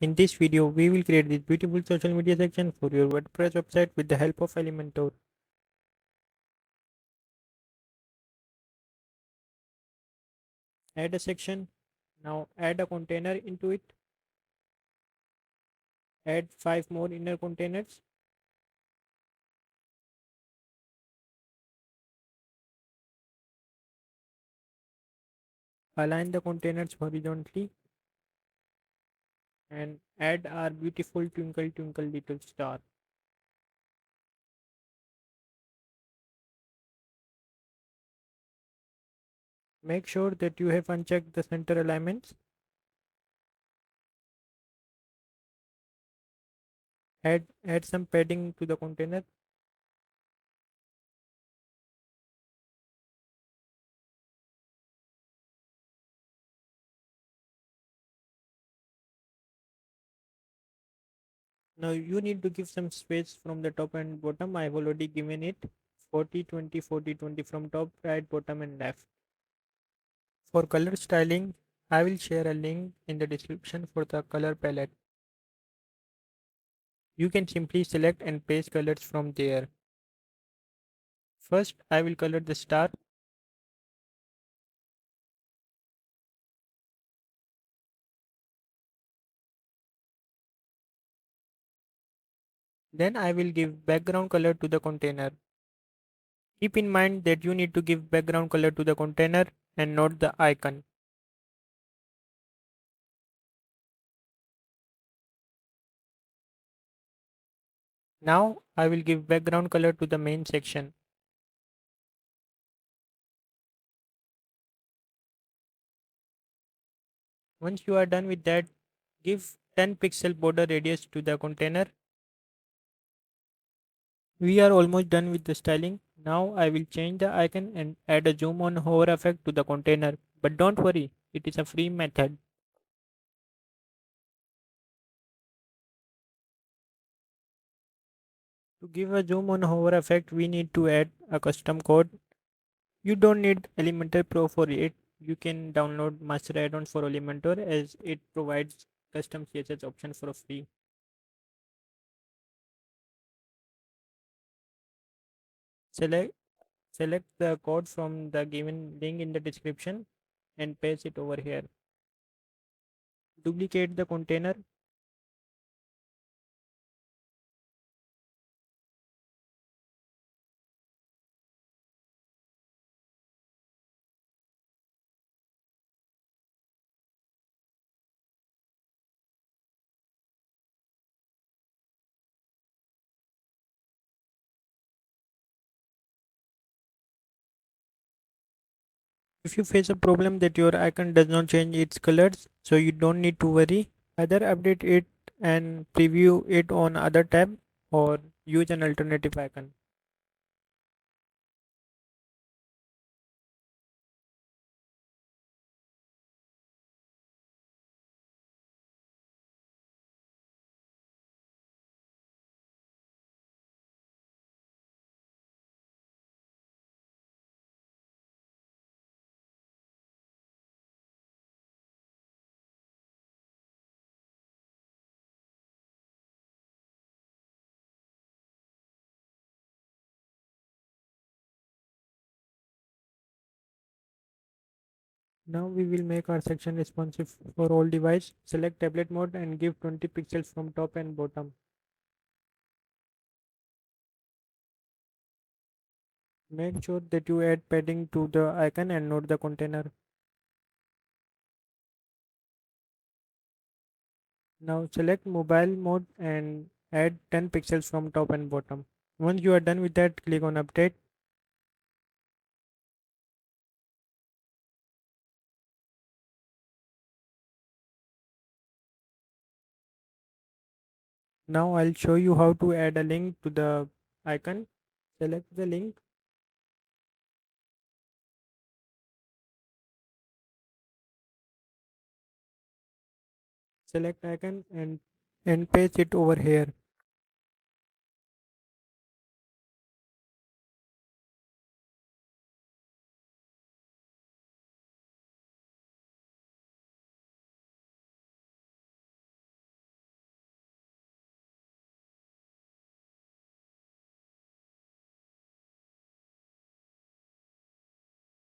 In this video, we will create this beautiful social media section for your WordPress website with the help of Elementor. Add a section. Now add a container into it. Add 5 more inner containers. Align the containers horizontally and add our beautiful twinkle twinkle little star. Make sure that you have unchecked the center alignments. Add some padding to the container. Now you need to give some space from the top and bottom. I've already given it 40 20 40 20 from top, right, bottom and left. For color styling, I will share a link in the description for the color palette. You can simply select and paste colors from there. First, I will color the star. Then I will give background color to the container. Keep in mind that you need to give background color to the container and not the icon. Now I will give background color to the main section. Once you are done with that, give 10 pixel border radius to the container. We are almost done with the styling. Now I will change the icon and add a zoom on hover effect to the container. But don't worry, it is a free method. To give a zoom on hover effect, we need to add a custom code. You don't need Elementor Pro for it. You can download master add-on for Elementor as it provides custom CSS option for free. Select Select the code from the given link in the description and paste it over here. Duplicate the container. If you face a problem that your icon does not change its colors, so you don't need to worry. Either update it and preview it on other tab or use an alternative icon. Now we will make our section responsive for all device. Select tablet mode and give 20 pixels from top and bottom. Make sure that you add padding to the icon and not the container. Now select mobile mode and add 10 pixels from top and bottom. Once you are done with that, click on update. Now I'll show you how to add a link to the icon. Select the link. Select icon and paste it over here.